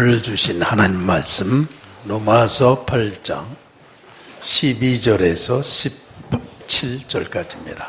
오늘 주신 하나님 말씀 로마서 8장 12절에서 17절까지입니다.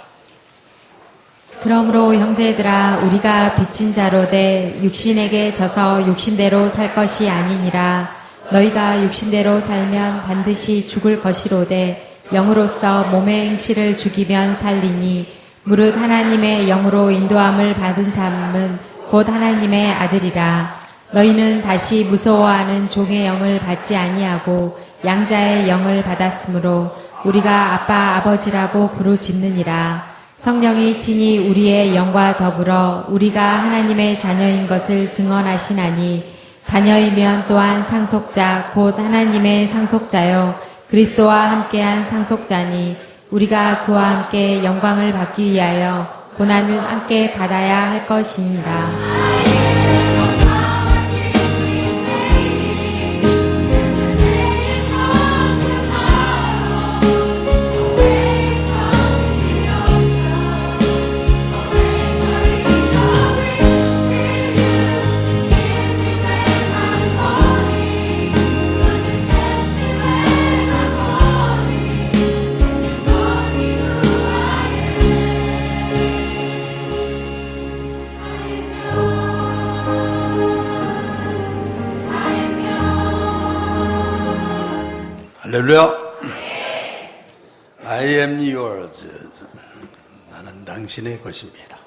그러므로 형제들아 우리가 빚진 자로되 육신에게 져서 육신대로 살 것이 아니니라. 너희가 육신대로 살면 반드시 죽을 것이로되 영으로서 몸의 행실을 죽이면 살리니 무릇 하나님의 영으로 인도함을 받은 사람은 곧 하나님의 아들이라. 너희는 다시 무서워하는 종의 영을 받지 아니하고 양자의 영을 받았으므로 우리가 아빠 아버지라고 부르짖느니라. 성령이 친히 우리의 영과 더불어 우리가 하나님의 자녀인 것을 증언하시나니 자녀이면 또한 상속자 곧 하나님의 상속자요 그리스도와 함께한 상속자니 우리가 그와 함께 영광을 받기 위하여 고난을 함께 받아야 할 것이니라. 할렐루야. I am yours. 나는 당신의 것입니다.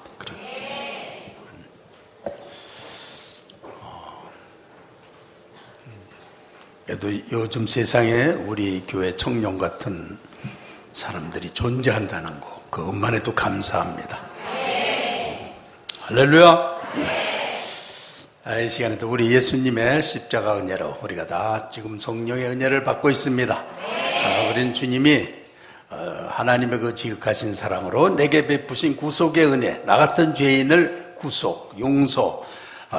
그래도 요즘 세상에 우리 교회 청년 같은 사람들이 존재한다는 거 그것만 해도 감사합니다. 할렐루야. 이 시간에도 우리 예수님의 십자가 은혜로 우리가 다 지금 성령의 은혜를 받고 있습니다. 우린 주님이 하나님의 그 지극하신 사랑으로 내게 베푸신 구속의 은혜, 나 같은 죄인을 구속, 용서,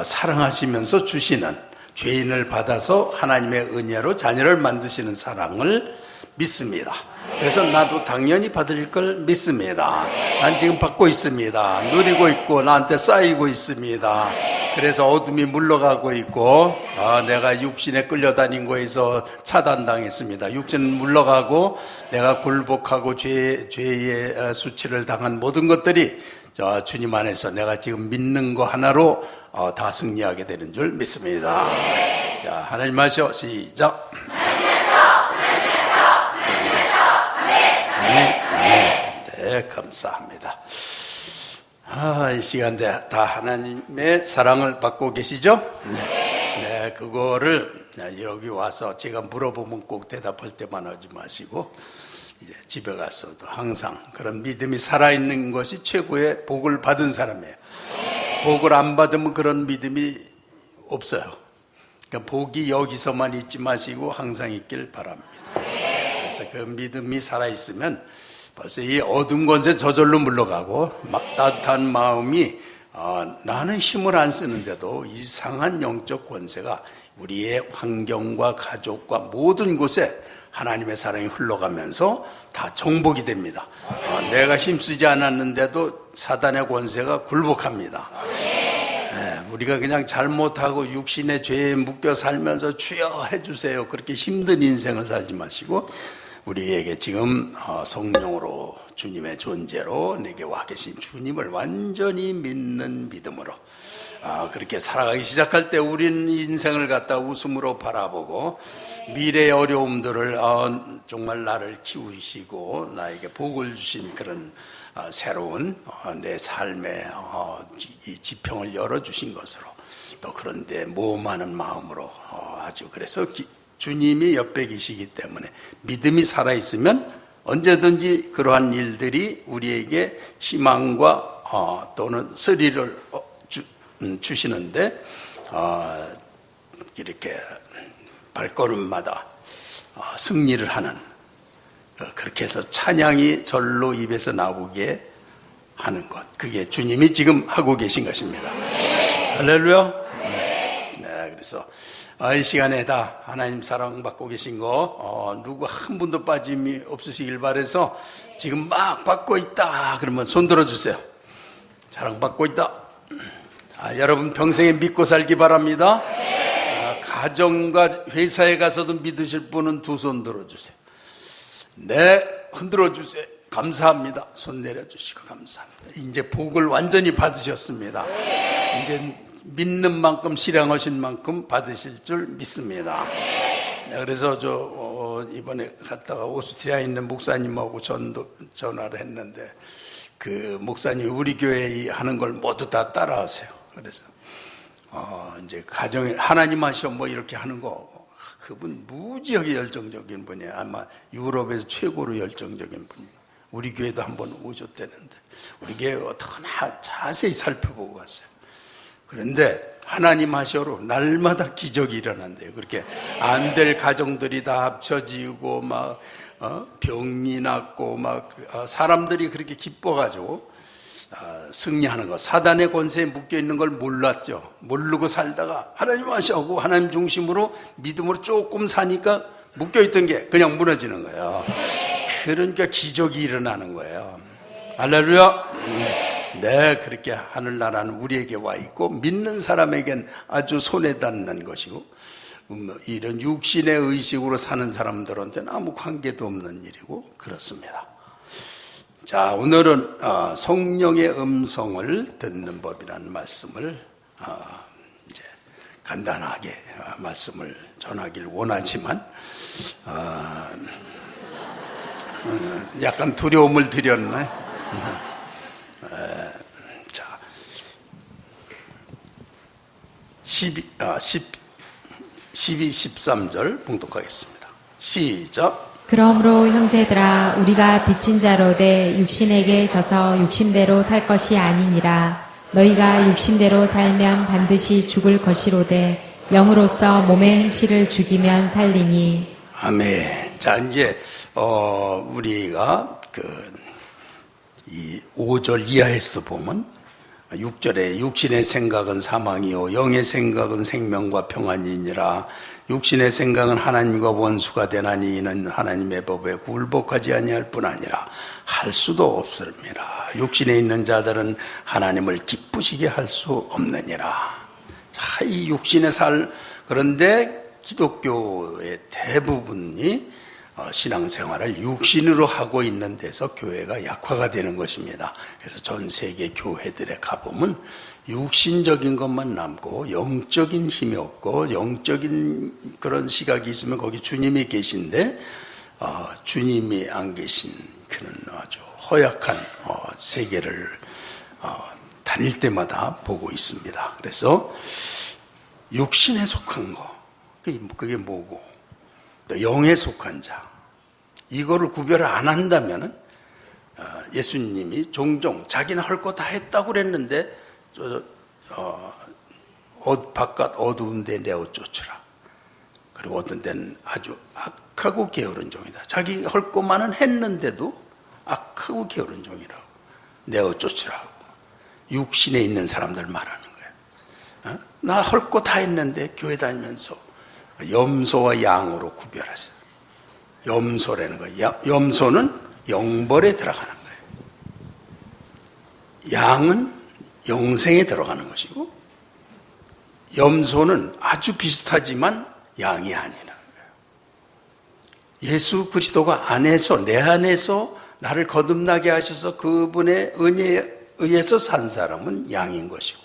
사랑하시면서 주시는 죄인을 받아서 하나님의 은혜로 자녀를 만드시는 사랑을 믿습니다. 그래서 나도 당연히 받을 걸 믿습니다. 난 지금 받고 있습니다. 누리고 있고 나한테 쌓이고 있습니다. 그래서 어둠이 물러가고 있고 내가 육신에 끌려다닌 거에서 차단당했습니다. 육신은 물러가고 내가 굴복하고 죄의 수치를 당한 모든 것들이 주님 안에서 내가 지금 믿는 거 하나로 다 승리하게 되는 줄 믿습니다. 자, 하나님 하시오. 시작. 네, 감사합니다. 이 시간대 다 하나님의 사랑을 받고 계시죠? 네, 그거를 여기 와서 제가 물어보면 꼭 대답할 때만 하지 마시고 이제 집에 가서도 항상 그런 믿음이 살아있는 것이 최고의 복을 받은 사람이에요. 복을 안 받으면 그런 믿음이 없어요. 그러니까 복이 여기서만 있지 마시고 항상 있길 바랍니다. 그래서 그 믿음이 살아있으면 벌써 이 어둠 권세 저절로 물러가고 따뜻한 마음이 나는 힘을 안 쓰는데도 이상한 영적 권세가 우리의 환경과 가족과 모든 곳에 하나님의 사랑이 흘러가면서 다 정복이 됩니다. 내가 힘쓰지 않았는데도 사단의 권세가 굴복합니다. 우리가 그냥 잘못하고 육신의 죄에 묶여 살면서 주여 해주세요 그렇게 힘든 인생을 살지 마시고 우리에게 지금 성령으로 주님의 존재로 내게 와 계신 주님을 완전히 믿는 믿음으로 그렇게 살아가기 시작할 때 우리는 인생을 갖다 웃음으로 바라보고 미래의 어려움들을 정말 나를 키우시고 나에게 복을 주신 그런 새로운 내 삶의 이 지평을 열어주신 것으로 또 그런데 모험하는 마음으로 아주 그래서 주님이 옆에 계시기 때문에 믿음이 살아있으면 언제든지 그러한 일들이 우리에게 희망과 또는 스릴을 주시는데 이렇게 발걸음마다 승리를 하는 그렇게 해서 찬양이 절로 입에서 나오게 하는 것 그게 주님이 지금 하고 계신 것입니다. 할렐루야. 네, 그래서 이 시간에 다 하나님 사랑받고 계신 거 누구 한 분도 빠짐이 없으시길 바라서 지금 막 받고 있다 그러면 손 들어주세요. 사랑받고 있다. 여러분 평생에 믿고 살기 바랍니다. 가정과 회사에 가서도 믿으실 분은 두 손 들어주세요. 네, 흔들어 주세요. 감사합니다. 손 내려주시고 감사합니다. 이제 복을 완전히 받으셨습니다. 이제 믿는 만큼 실행하신 만큼 받으실 줄 믿습니다. 그래서 이번에 갔다가 오스트리아에 있는 목사님하고 전화를 했는데 그 목사님이 우리 교회 하는 걸 모두 다 따라하세요. 그래서 이제 가정에 하나님 하시오 뭐 이렇게 하는 거 그분 무지하게 열정적인 분이에요. 아마 유럽에서 최고로 열정적인 분이에요. 우리 교회도 한번 오셨다는데 우리 교회 어떡하나 자세히 살펴보고 갔어요. 그런데 하나님 하시오로 날마다 기적이 일어난대요. 그렇게 안 될 가정들이 다 합쳐지고 막 병이 났고 막 사람들이 그렇게 기뻐가지고 승리하는 거. 사단의 권세에 묶여있는 걸 몰랐죠. 모르고 살다가 하나님 하시고 하나님 중심으로 믿음으로 조금 사니까 묶여있던 게 그냥 무너지는 거예요. 그러니까 기적이 일어나는 거예요. 할렐루야. 네, 그렇게 하늘나라는 우리에게 와 있고 믿는 사람에겐 아주 손에 닿는 것이고 이런 육신의 의식으로 사는 사람들한테는 아무 관계도 없는 일이고 그렇습니다. 자, 오늘은 성령의 음성을 듣는 법이라는 말씀을 이제 간단하게 말씀을 전하길 원하지만 약간 두려움을 드렸네. 자, 12, 13절 봉독하겠습니다. 시작. 그러므로 형제들아 우리가 빚진 자로되 육신에게 져서 육신대로 살 것이 아니니라. 너희가 육신대로 살면 반드시 죽을 것이로되 영으로서 몸의 행실을 죽이면 살리니. 아멘. 자, 이제 우리가 이 5절 이하에서도 보면 6절에 육신의 생각은 사망이요 영의 생각은 생명과 평안이니라. 육신의 생각은 하나님과 원수가 되나니 이는 하나님의 법에 굴복하지 아니할 뿐 아니라 할 수도 없습니다. 육신에 있는 자들은 하나님을 기쁘시게 할 수 없느니라. 자, 이 육신의 그런데 기독교의 대부분이 신앙생활을 육신으로 하고 있는 데서 교회가 약화가 되는 것입니다. 그래서 전 세계 교회들에 가보면 육신적인 것만 남고 영적인 힘이 없고 영적인 그런 시각이 있으면 거기 주님이 계신데 주님이 안 계신 그런 아주 허약한 세계를 다닐 때마다 보고 있습니다. 그래서 육신에 속한 거 그게 뭐고 또 영에 속한 자 이거를 구별을 안 한다면 예수님이 종종 자기는 할 거 다 했다고 그랬는데 바깥 어두운 데 내어 쫓으라. 그리고 어떤 때는 아주 악하고 게으른 종이다. 자기 할 것만은 했는데도 악하고 게으른 종이라고 내어 쫓으라고 육신에 있는 사람들 말하는 거예요. 나 할 거 다 했는데 교회 다니면서 염소와 양으로 구별하세요. 염소라는 거예요. 염소는 영벌에 들어가는 거예요. 양은 영생에 들어가는 것이고 염소는 아주 비슷하지만 양이 아니라는 거예요. 예수 그리스도가 안에서 내 안에서 나를 거듭나게 하셔서 그분의 은혜에 의해서 산 사람은 양인 것이고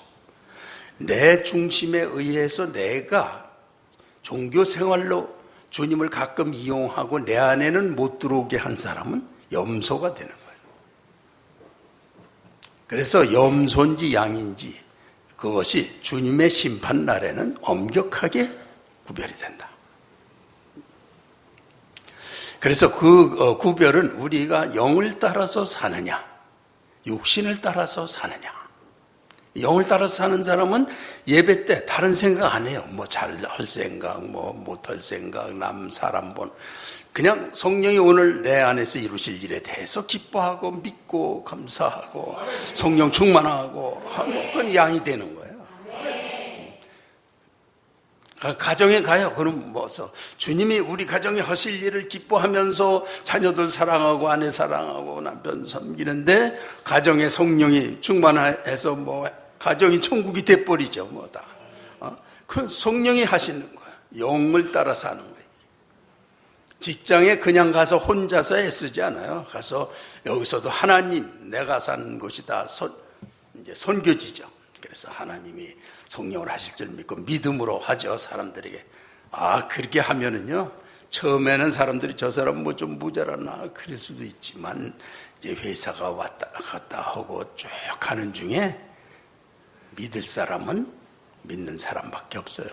내 중심에 의해서 내가 종교 생활로 주님을 가끔 이용하고 내 안에는 못 들어오게 한 사람은 염소가 되는 거예요. 그래서 염소인지 양인지 그것이 주님의 심판 날에는 엄격하게 구별이 된다. 그래서 그 구별은 우리가 영을 따라서 사느냐 육신을 따라서 사느냐. 영을 따라서 사는 사람은 예배 때 다른 생각 안 해요. 뭐 잘할 생각, 뭐 못할 생각, 남 사람 본. 그냥 성령이 오늘 내 안에서 이루실 일에 대해서 기뻐하고 믿고 감사하고 성령 충만하고 그건 양이 되는 거예요. 가정에 가요. 그럼 뭐서 주님이 우리 가정에 하실 일을 기뻐하면서 자녀들 사랑하고 아내 사랑하고 남편 섬기는데 가정에 성령이 충만해서 뭐 가정이 천국이 돼버리죠. 뭐다. 그 성령이 하시는 거야. 영을 따라 사는 거예요. 직장에 그냥 가서 혼자서 애쓰지 않아요. 가서 여기서도 하나님, 내가 사는 곳이다. 이제 선교지죠. 그래서 하나님이 성령을 하실 줄 믿고 믿음으로 하죠. 사람들에게. 그렇게 하면은요, 처음에는 사람들이 저 사람 뭐 좀 모자라나 그럴 수도 있지만, 이제 회사가 왔다 갔다 하고 쭉 가는 중에 믿을 사람은 믿는 사람밖에 없어요.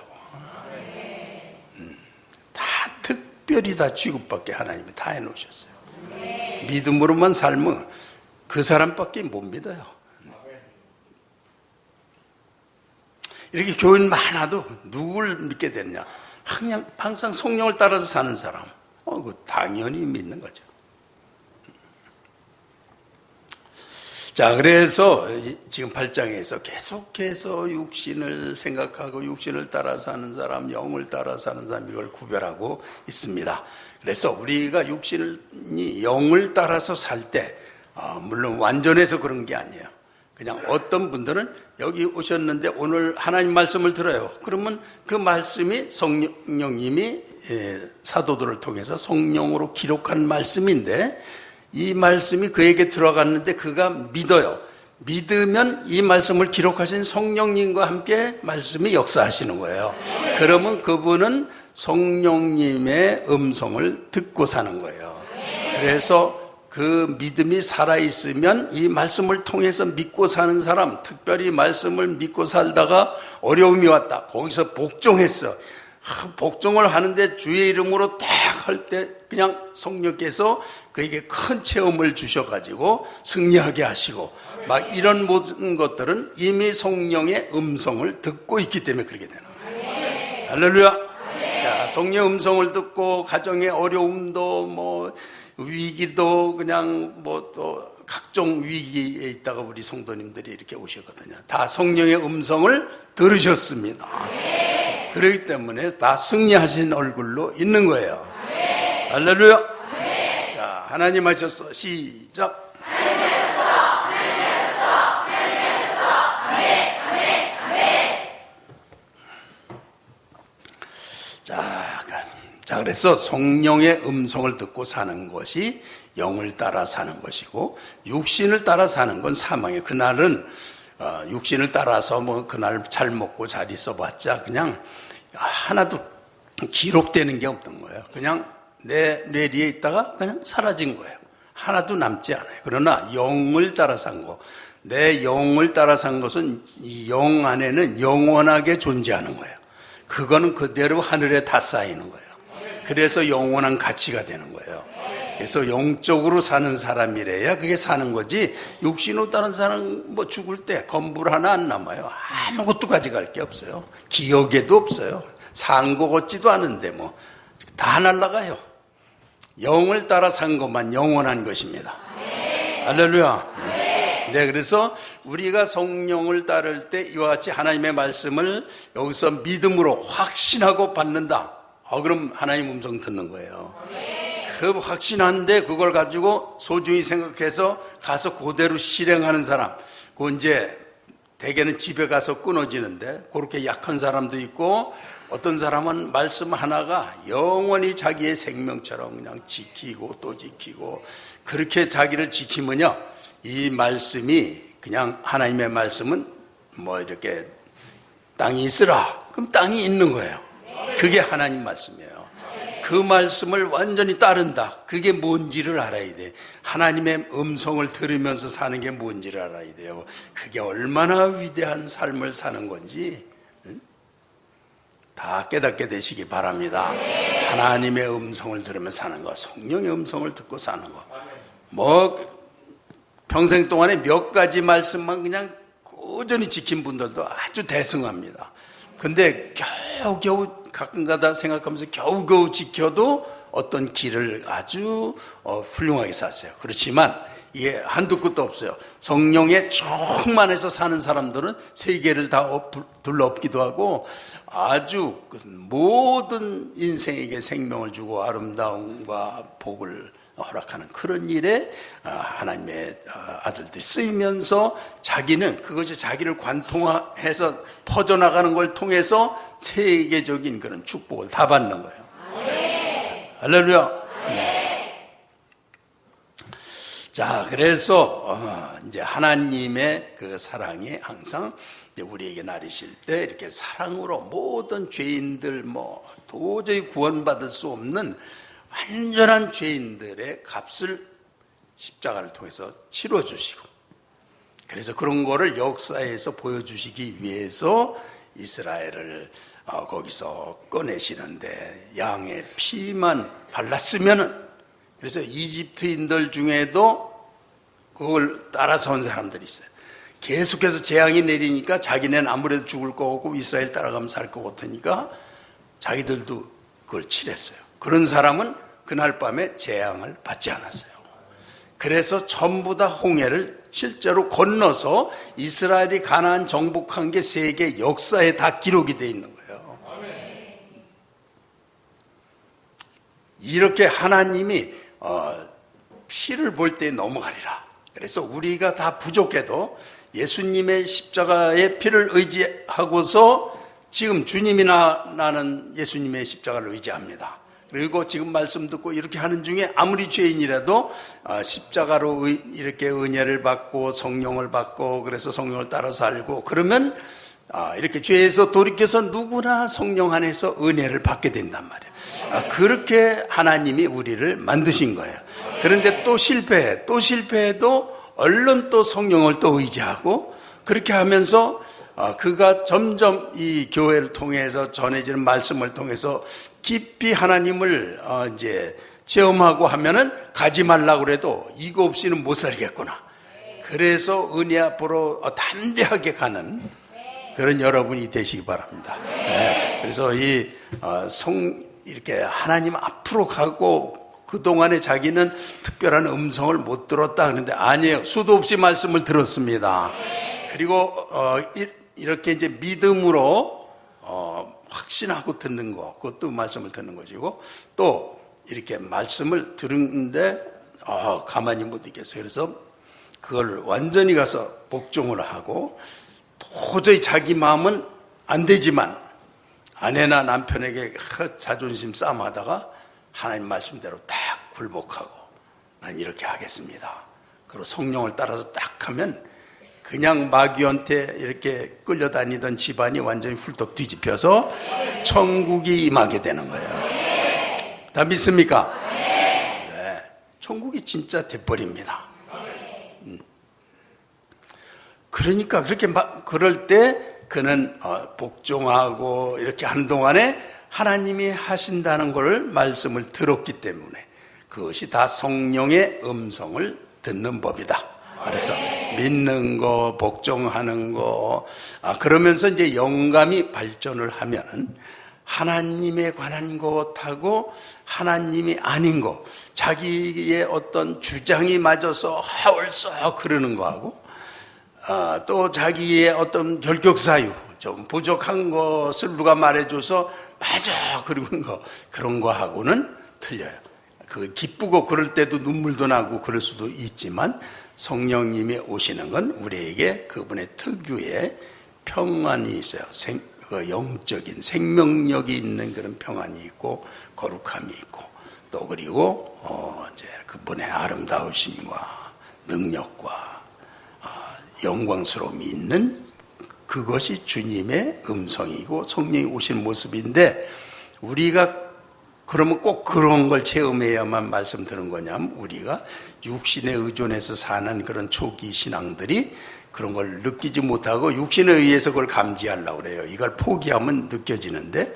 다 특별히 다 취급받게 하나님이 다 해놓으셨어요. 믿음으로만 살면 그 사람밖에 못 믿어요. 이렇게 교인 많아도 누굴 믿게 되느냐? 그냥 항상 성령을 따라서 사는 사람. 그 당연히 믿는 거죠. 자, 그래서 지금 8장에서 계속해서 육신을 생각하고 육신을 따라 사는 사람, 영을 따라 사는 사람, 이걸 구별하고 있습니다. 그래서 우리가 육신이 영을 따라서 살 때, 물론 완전해서 그런 게 아니에요. 그냥 어떤 분들은 여기 오셨는데 오늘 하나님 말씀을 들어요. 그러면 그 말씀이 성령님이 사도들을 통해서 성령으로 기록한 말씀인데, 이 말씀이 그에게 들어갔는데 그가 믿어요. 믿으면 이 말씀을 기록하신 성령님과 함께 말씀이 역사하시는 거예요. 그러면 그분은 성령님의 음성을 듣고 사는 거예요. 그래서 그 믿음이 살아있으면 이 말씀을 통해서 믿고 사는 사람, 특별히 말씀을 믿고 살다가 어려움이 왔다. 거기서 복종했어. 복종을 하는데 주의 이름으로 딱 할 때 그냥 성령께서 그에게 큰 체험을 주셔가지고 승리하게 하시고 막 이런 모든 것들은 이미 성령의 음성을 듣고 있기 때문에 그렇게 되는 거예요. 할렐루야. 자, 성령의 음성을 듣고 가정의 어려움도 뭐 위기도 그냥 뭐 또 각종 위기에 있다가 우리 성도님들이 이렇게 오시거든요. 다 성령의 음성을 들으셨습니다. 그렇기 때문에 다 승리하신 얼굴로 있는 거예요. 할렐루야. 자, 하나님 하셨어. 시작. 하나님 하셨어. 하나님 하셨어. 하나님 하셨어. 아멘. 아멘. 아멘. 자, 그래서 성령의 음성을 듣고 사는 것이 영을 따라 사는 것이고, 육신을 따라 사는 건 사망이에요. 그날은 육신을 따라서 뭐 그날 잘 먹고 잘 있어봤자 그냥 하나도 기록되는 게 없는 거예요. 그냥 내 뇌리에 있다가 그냥 사라진 거예요. 하나도 남지 않아요. 그러나 영을 따라 산 거, 내 영을 따라 산 것은 이 영 안에는 영원하게 존재하는 거예요. 그거는 그대로 하늘에 다 쌓이는 거예요. 그래서 영원한 가치가 되는 거예요. 그래서 영적으로 사는 사람이래야 그게 사는 거지, 육신으로 따른 사람 뭐 죽을 때 건물 하나 안 남아요. 아무것도 가져갈 게 없어요. 기억에도 없어요. 산 거 같지도 않은데 뭐 다 날아가요. 영을 따라 산 것만 영원한 것입니다. 할렐루야. 네, 그래서 우리가 성령을 따를 때 이와 같이 하나님의 말씀을 여기서 믿음으로 확신하고 받는다. 그럼 하나님 음성 듣는 거예요. 그 확신한데 그걸 가지고 소중히 생각해서 가서 그대로 실행하는 사람, 그 이제 대개는 집에 가서 끊어지는데, 그렇게 약한 사람도 있고, 어떤 사람은 말씀 하나가 영원히 자기의 생명처럼 그냥 지키고 또 지키고, 그렇게 자기를 지키면요, 이 말씀이 그냥 하나님의 말씀은 뭐 이렇게 땅이 있으라, 그럼 땅이 있는 거예요. 그게 하나님 말씀이에요. 그 말씀을 완전히 따른다. 그게 뭔지를 알아야 돼. 하나님의 음성을 들으면서 사는 게 뭔지를 알아야 돼요. 그게 얼마나 위대한 삶을 사는 건지 다 깨닫게 되시기 바랍니다. 하나님의 음성을 들으면서 사는 거, 성령의 음성을 듣고 사는 거, 뭐 평생 동안에 몇 가지 말씀만 그냥 꾸준히 지킨 분들도 아주 대승합니다. 근데 겨우겨우 가끔가다 생각하면서 겨우겨우 지켜도 어떤 길을 아주 훌륭하게 샀어요. 그렇지만 이게 한두 끝도 없어요. 성령에 충만해서 사는 사람들은 세계를 다 둘러엎기도 하고 아주 모든 인생에게 생명을 주고 아름다움과 복을 허락하는 그런 일에 하나님의 아들들이 쓰이면서 자기는 그것이 자기를 관통해서 퍼져나가는 걸 통해서 세계적인 그런 축복을 다 받는 거예요. 할렐루야. 자, 그래서 이제 하나님의 그 사랑이 항상 이제 우리에게 나리실 때 이렇게 사랑으로 모든 죄인들 도저히 구원받을 수 없는 완전한 죄인들의 값을 십자가를 통해서 치러주시고, 그래서 그런 거를 역사에서 보여주시기 위해서 이스라엘을 거기서 꺼내시는데 양의 피만 발랐으면은, 그래서 이집트인들 중에도 그걸 따라서 사람들이 있어요. 계속해서 재앙이 내리니까 자기네는 아무래도 죽을 거고 이스라엘 따라가면 살 것 같으니까 자기들도 그걸 칠했어요. 그런 사람은 그날 밤에 재앙을 받지 않았어요. 그래서 전부 다 홍해를 실제로 건너서 이스라엘이 가나안 정복한 게 세계 역사에 다 기록이 되어 있는 거예요. 이렇게 하나님이 피를 볼 때 넘어가리라. 그래서 우리가 다 부족해도 예수님의 십자가의 피를 의지하고서 지금 주님이나 나는 예수님의 십자가를 의지합니다. 그리고 지금 말씀 듣고 이렇게 하는 중에 아무리 죄인이라도 십자가로 이렇게 은혜를 받고 성령을 받고 그래서 성령을 따라 살고 그러면 이렇게 죄에서 돌이켜서 누구나 성령 안에서 은혜를 받게 된단 말이에요. 그렇게 하나님이 우리를 만드신 거예요. 그런데 또 실패해도 얼른 또 성령을 또 의지하고 그렇게 하면서 그가 점점 이 교회를 통해서 전해지는 말씀을 통해서 깊이 하나님을 이제 체험하고 하면은 가지 말라고 그래도 이거 없이는 못 살겠구나. 그래서 은혜 앞으로 담대하게 가는 그런 여러분이 되시기 바랍니다. 네. 그래서 이렇게 하나님 앞으로 가고 그동안에 자기는 특별한 음성을 못 들었다 그러는데 아니에요. 수도 없이 말씀을 들었습니다. 그리고 이렇게 이제 믿음으로 확신하고 듣는 거, 그것도 말씀을 듣는 것이고 또 이렇게 말씀을 들었는데 가만히 못 있겠어요. 그래서 그걸 완전히 가서 복종을 하고 도저히 자기 마음은 안 되지만 아내나 남편에게 자존심 싸움하다가 하나님 말씀대로 딱 굴복하고 난 이렇게 하겠습니다. 그리고 성령을 따라서 딱 하면 그냥 마귀한테 이렇게 끌려다니던 집안이 완전히 훌떡 뒤집혀서 천국이 임하게 되는 거예요. 다 믿습니까? 네. 천국이 진짜 돼버립니다. 그러니까 그럴 때 그는 복종하고 이렇게 하는 동안에 하나님이 하신다는 것을 말씀을 들었기 때문에 그것이 다 성령의 음성을 듣는 법이다. 그래서 믿는 거, 복종하는 거, 그러면서 이제 영감이 발전을 하면은 하나님에 관한 것하고 하나님이 아닌 것, 자기의 어떤 주장이 맞아서 하울서 그러는 거하고 또 자기의 어떤 결격사유, 좀 부족한 것을 누가 말해줘서 맞아 그런 거하고는 틀려요. 그 기쁘고 그럴 때도 눈물도 나고 그럴 수도 있지만 성령님이 오시는 건 우리에게 그분의 특유의 평안이 있어요. 영적인 생명력이 있는 그런 평안이 있고 거룩함이 있고 또 그리고 이제 그분의 아름다우심과 능력과 영광스러움이 있는 그것이 주님의 음성이고 성령이 오신 모습인데 우리가 그러면 꼭 그런 걸 체험해야만 말씀 드는 거냐면 우리가 육신에 의존해서 사는 그런 초기 신앙들이 그런 걸 느끼지 못하고 육신에 의해서 그걸 감지하려고 그래요. 이걸 포기하면 느껴지는데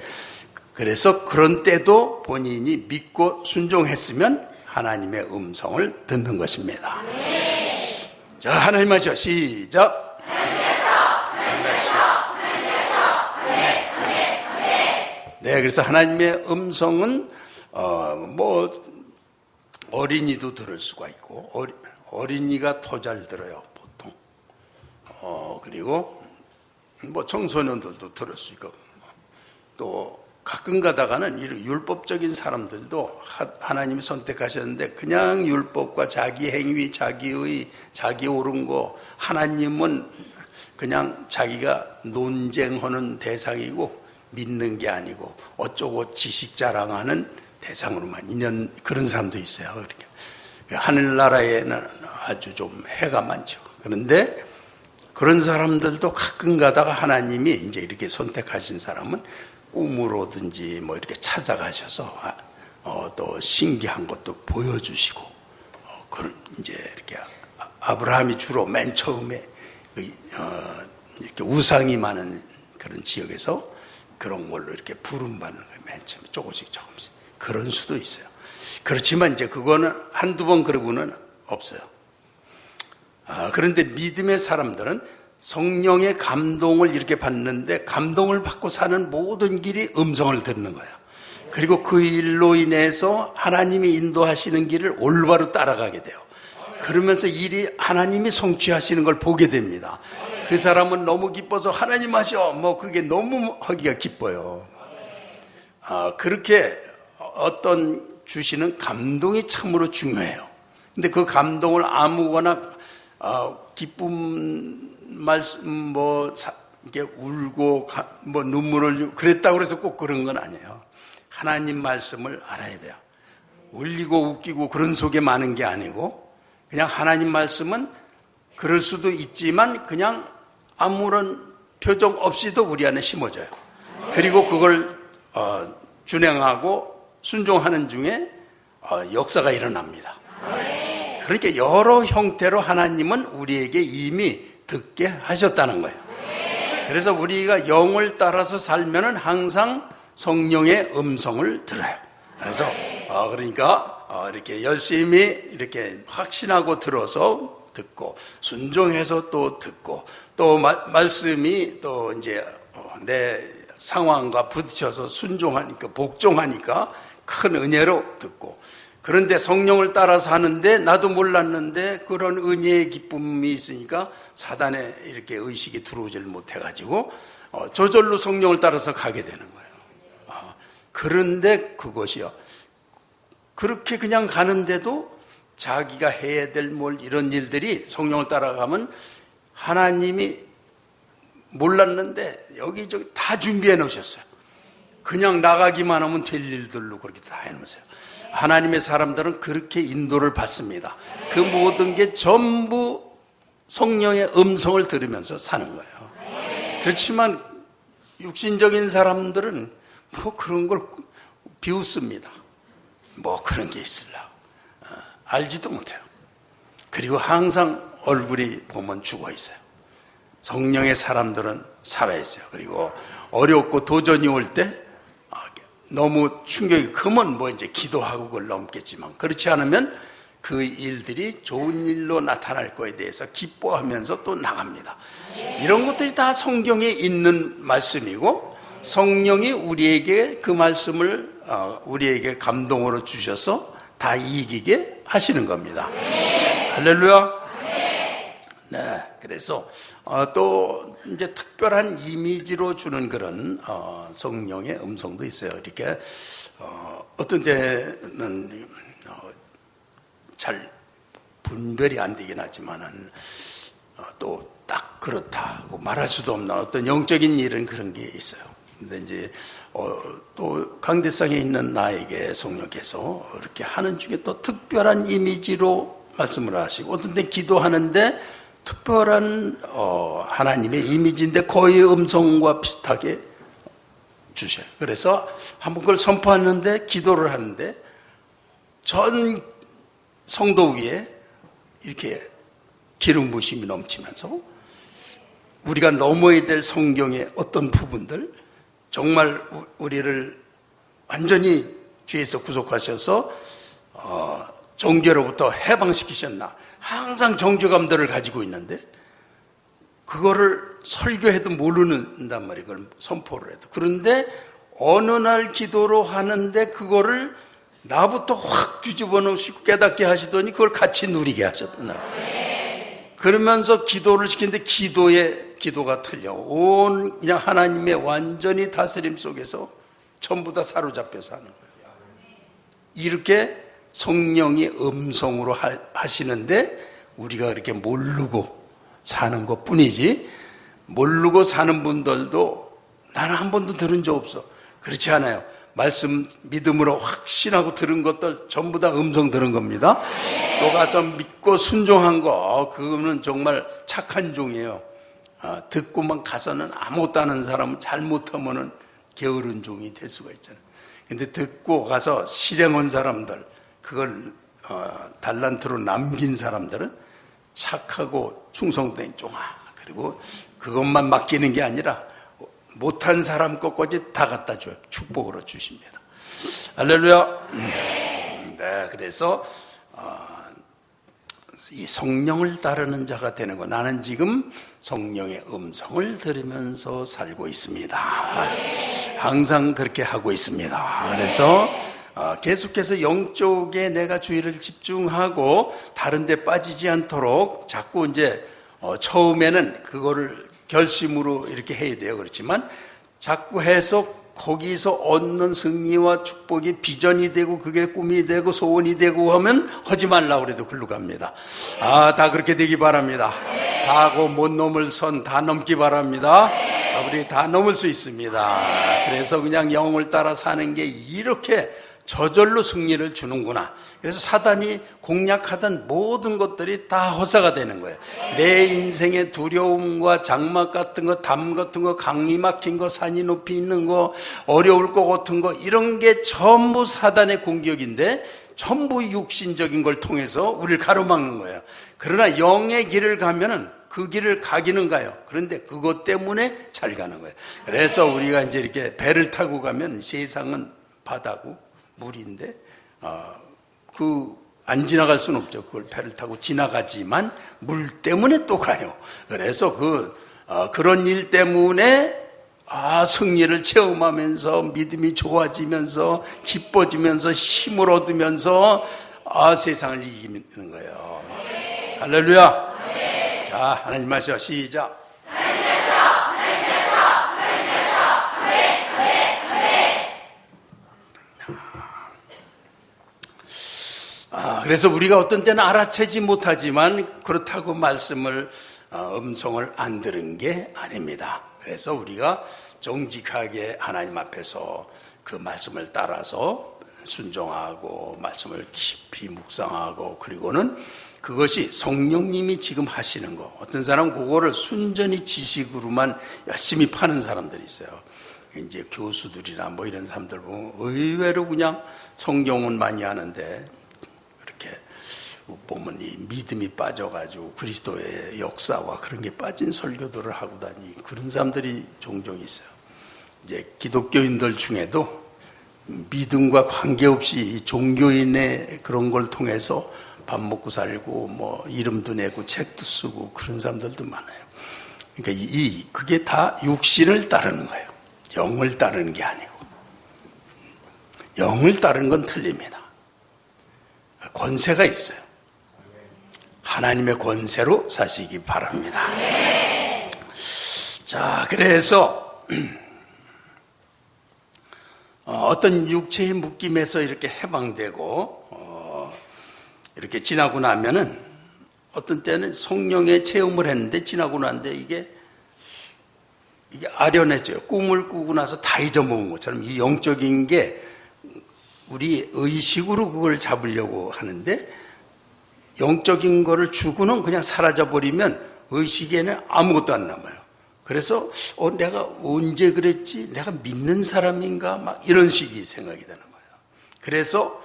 그래서 그런 때도 본인이 믿고 순종했으면 하나님의 음성을 듣는 것입니다. 자, 하나님 하시오. 시작. 네, 그래서 하나님의 음성은 어린이도 들을 수가 있고 어린이가 더 잘 들어요, 보통. 그리고 청소년들도 들을 수 있고 또 가끔 가다가는 이런 율법적인 사람들도 하나님이 선택하셨는데 그냥 율법과 자기 행위, 자기의, 자기 옳은 거, 하나님은 그냥 자기가 논쟁하는 대상이고 믿는 게 아니고 어쩌고 지식 자랑하는 대상으로만 있는 그런 사람도 있어요. 그렇게. 하늘나라에는 아주 좀 해가 많죠. 그런데 그런 사람들도 가끔 가다가 하나님이 이제 이렇게 선택하신 사람은 꿈으로든지 뭐 이렇게 찾아가셔서 또 신기한 것도 보여주시고 그런 이제 이렇게 아브라함이 주로 맨 처음에 이렇게 우상이 많은 그런 지역에서 그런 걸로 이렇게 부름받는 거예요. 맨 처음에 조금씩 그런 수도 있어요. 그렇지만 이제 그거는 한두 번 그러고는 없어요. 그런데 믿음의 사람들은 성령의 감동을 이렇게 받는데 감동을 받고 사는 모든 길이 음성을 듣는 거예요. 그리고 그 일로 인해서 하나님이 인도하시는 길을 올바로 따라가게 돼요. 그러면서 일이 하나님이 성취하시는 걸 보게 됩니다. 그 사람은 너무 기뻐서 하나님 하셔 뭐 그게 너무 하기가 기뻐요. 그렇게 어떤 주시는 감동이 참으로 중요해요. 근데 그 감동을 아무거나 기쁨 말씀 이렇게 울고 뭐 눈물을 흘리고 그랬다고 해서 꼭 그런 건 아니에요. 하나님 말씀을 알아야 돼요. 울리고 웃기고 그런 속에 많은 게 아니고 그냥 하나님 말씀은 그럴 수도 있지만 그냥 아무런 표정 없이도 우리 안에 심어져요. 그리고 그걸 준행하고 순종하는 중에 역사가 일어납니다. 그러니까 여러 형태로 하나님은 우리에게 이미 듣게 하셨다는 거예요. 그래서 우리가 영을 따라서 살면은 항상 성령의 음성을 들어요. 그래서 그러니까 이렇게 열심히 이렇게 확신하고 들어서 듣고 순종해서 또 듣고 또 말씀이 또 이제 내 상황과 부딪혀서 순종하니까 복종하니까 큰 은혜로 듣고 그런데 성령을 따라서 하는데 나도 몰랐는데 그런 은혜의 기쁨이 있으니까 사단에 이렇게 의식이 들어오질 못해가지고 저절로 성령을 따라서 가게 되는 거예요. 그런데 그것이요. 그렇게 그냥 가는데도 자기가 해야 될 뭘 이런 일들이 성령을 따라가면 하나님이 몰랐는데 여기저기 다 준비해 놓으셨어요. 그냥 나가기만 하면 될 일들로 그렇게 다 해놓으세요. 하나님의 사람들은 그렇게 인도를 받습니다. 그 모든 게 전부 성령의 음성을 들으면서 사는 거예요. 그렇지만 육신적인 사람들은 뭐 그런 걸 비웃습니다. 뭐 그런 게 있으려고 알지도 못해요. 그리고 항상 얼굴이 보면 죽어 있어요. 성령의 사람들은 살아있어요. 그리고 어렵고 도전이 올 때 너무 충격이 크면 뭐 이제 기도하고 그걸 넘겠지만 그렇지 않으면 그 일들이 좋은 일로 나타날 거에 대해서 기뻐하면서 또 나갑니다. 이런 것들이 다 성경에 있는 말씀이고 성령이 우리에게 그 말씀을 우리에게 감동으로 주셔서 다 이기게 하시는 겁니다. 할렐루야. 네, 그래서 또 이제 특별한 이미지로 주는 그런 성령의 음성도 있어요. 이렇게 어떤 때는 잘 분별이 안 되긴 하지만은 또 딱 그렇다고 말할 수도 없는 어떤 영적인 일은 그런 게 있어요. 근데 이제 또 강대상에 있는 나에게 성령께서 이렇게 하는 중에 또 특별한 이미지로 말씀을 하시고 어떤 때 기도하는데 특별한 하나님의 이미지인데 거의 음성과 비슷하게 주셔요. 그래서 한번 그걸 선포하는데 기도를 하는데 전 성도 위에 이렇게 기름 부심이 넘치면서 우리가 넘어야 될 성경의 어떤 부분들 정말 우리를 완전히 죄에서 구속하셔서 정죄로부터 해방시키셨나 항상 정죄감들을 가지고 있는데 그거를 설교해도 모르는단 말이에요. 그걸 선포를 해도. 그런데 어느 날 기도로 하는데 그거를 나부터 확 뒤집어 놓으시고 깨닫게 하시더니 그걸 같이 누리게 하셨던 날. 그러면서 기도를 시키는데 기도가 틀려. 온 그냥 하나님의 완전히 다스림 속에서 전부 다 사로잡혀 사는 거예요. 이렇게 성령이 음성으로 하시는데 우리가 그렇게 모르고 사는 것 뿐이지, 모르고 사는 분들도 나는 한 번도 들은 적 없어. 그렇지 않아요. 말씀 믿음으로 확신하고 들은 것들 전부 다 음성 들은 겁니다. 또 가서 믿고 순종한 거, 그거는 정말 착한 종이에요. 듣고만 가서는 아무것도 안 하는 사람은 잘못하면은 게으른 종이 될 수가 있잖아요. 근데 듣고 가서 실행한 사람들, 그걸 달란트로 남긴 사람들은 착하고 충성된 종아. 그리고 그것만 맡기는 게 아니라 못한 사람 것까지 다 갖다 줘요. 축복으로 주십니다. 할렐루야. 네, 그래서 이 성령을 따르는 자가 되는 거. 나는 지금 성령의 음성을 들으면서 살고 있습니다. 항상 그렇게 하고 있습니다. 그래서 계속해서 영적에 내가 주의를 집중하고 다른 데 빠지지 않도록 자꾸 이제 처음에는 그거를 결심으로 이렇게 해야 돼요. 그렇지만 자꾸 해서 거기서 얻는 승리와 축복이 비전이 되고 그게 꿈이 되고 소원이 되고 하면 하지 말라고 그래도 글로 갑니다. 다 그렇게 되기 바랍니다. 다 그 못 넘을 선 다 넘기 바랍니다. 우리 다 넘을 수 있습니다. 그래서 그냥 영을 따라 사는 게 이렇게 저절로 승리를 주는구나. 그래서 사단이 공략하던 모든 것들이 다 허사가 되는 거예요. 내 인생의 두려움과 장막 같은 거, 담 같은 거, 강이 막힌 거, 산이 높이 있는 거, 어려울 것 같은 거, 이런 게 전부 사단의 공격인데 전부 육신적인 걸 통해서 우리를 가로막는 거예요. 그러나 영의 길을 가면은 그 길을 가기는 가요. 그런데 그것 때문에 잘 가는 거예요. 그래서 우리가 이제 이렇게 배를 타고 가면 세상은 바다고 물인데 안 지나갈 수는 없죠. 그걸 배를 타고 지나가지만 물 때문에 또 가요. 그래서 그런 일 때문에 승리를 체험하면서 믿음이 좋아지면서 기뻐지면서 힘을 얻으면서 세상을 이기는 거예요. 할렐루야. 자, 하나님 말씀 시작. 그래서 우리가 어떤 때는 알아채지 못하지만 그렇다고 말씀을 음성을 안 들은 게 아닙니다. 그래서 우리가 정직하게 하나님 앞에서 그 말씀을 따라서 순종하고 말씀을 깊이 묵상하고, 그리고는 그것이 성령님이 지금 하시는 거. 어떤 사람은 그거를 순전히 지식으로만 열심히 파는 사람들이 있어요. 이제 교수들이나 뭐 이런 사람들 보면 의외로 그냥 성경은 많이 하는데 이렇게 보면 이 믿음이 빠져가지고 그리스도의 역사와 그런 게 빠진 설교들을 하고 다니, 그런 사람들이 종종 있어요. 이제 기독교인들 중에도 믿음과 관계없이 이 종교인의 그런 걸 통해서 밥 먹고 살고 뭐 이름도 내고 책도 쓰고 그런 사람들도 많아요. 그러니까 그게 다 육신을 따르는 거예요. 영을 따르는 게 아니고. 영을 따르는 건 틀립니다. 권세가 있어요. 하나님의 권세로 사시기 바랍니다. 자, 그래서 어떤 육체의 묶임에서 이렇게 해방되고 이렇게 지나고 나면은 어떤 때는 성령의 체험을 했는데 지나고 나는데 이게 아련해져요. 꿈을 꾸고 나서 다 잊어먹은 것처럼 이 영적인 게 우리 의식으로 그걸 잡으려고 하는데, 영적인 거를 주고는 그냥 사라져버리면 의식에는 아무것도 안 남아요. 그래서 내가 언제 그랬지? 내가 믿는 사람인가? 막 이런 식이 생각이 되는 거예요. 그래서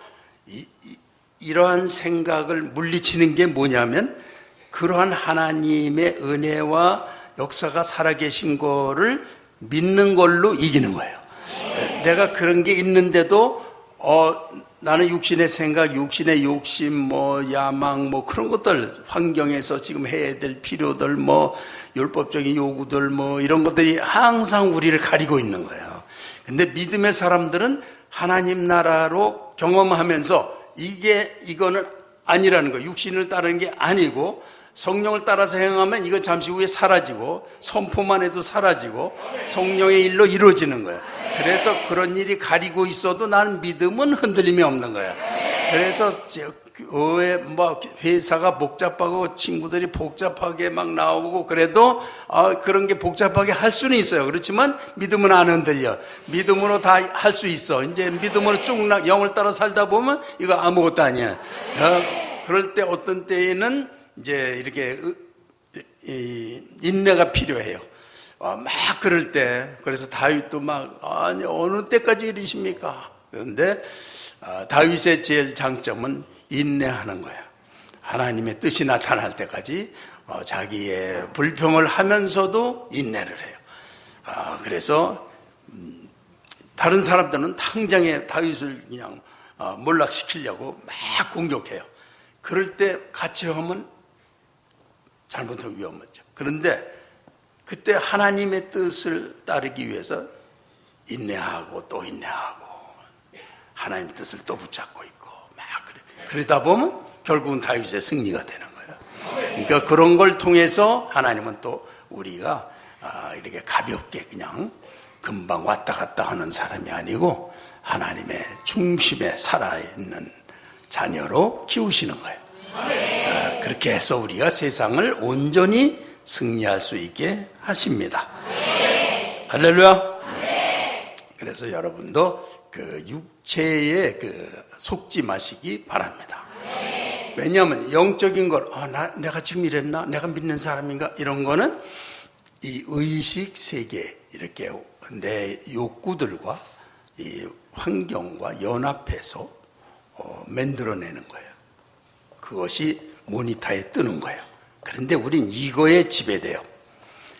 이러한 생각을 물리치는 게 뭐냐면, 그러한 하나님의 은혜와 역사가 살아계신 거를 믿는 걸로 이기는 거예요. 내가 그런 게 있는데도 나는 육신의 생각, 육신의 욕심, 뭐 야망, 뭐 그런 것들, 환경에서 지금 해야 될 필요들, 뭐 율법적인 요구들, 뭐 이런 것들이 항상 우리를 가리고 있는 거예요. 근데 믿음의 사람들은 하나님 나라로 경험하면서 이거는 아니라는 거예요. 육신을 따르는 게 아니고 성령을 따라서 행하면 이거 잠시 후에 사라지고 선포만 해도 사라지고 성령의 일로 이루어지는 거예요. 그래서 그런 일이 가리고 있어도 나는 믿음은 흔들림이 없는 거예요. 그래서 왜 뭐 회사가 복잡하고 친구들이 복잡하게 막 나오고 그래도 그런 게 복잡하게 할 수는 있어요. 그렇지만 믿음은 안 흔들려. 믿음으로 다 할 수 있어. 이제 믿음으로 쭉 영을 따라 살다 보면 이거 아무것도 아니야. 그럴 때 어떤 때에는 이제 이렇게 인내가 필요해요. 막 그럴 때. 그래서 다윗도 막 아니 어느 때까지 이러십니까? 그런데 다윗의 제일 장점은 인내하는 거예요. 하나님의 뜻이 나타날 때까지 자기의 불평을 하면서도 인내를 해요. 그래서 다른 사람들은 당장에 다윗을 그냥 몰락시키려고 막 공격해요. 그럴 때 같이 하면 잘못하면 위험하죠. 그런데 그때 하나님의 뜻을 따르기 위해서 인내하고 또 인내하고 하나님의 뜻을 또 붙잡고 있고 막 그러다 보면 결국은 다윗의 승리가 되는 거예요. 그러니까 그런 걸 통해서 하나님은 또 우리가 이렇게 가볍게 그냥 금방 왔다 갔다 하는 사람이 아니고 하나님의 중심에 살아있는 자녀로 키우시는 거예요. 그렇게 해서 우리가 세상을 온전히 승리할 수 있게 하십니다. 할렐루야. 그래서 여러분도 그 육체에 속지 마시기 바랍니다. 왜냐하면 영적인 걸 내가 지금 이랬나? 내가 믿는 사람인가? 이런 거는 이 의식 세계 이렇게 내 욕구들과 이 환경과 연합해서 만들어내는 거예요. 그것이 모니터에 뜨는 거예요. 그런데 우린 이거에 지배돼요.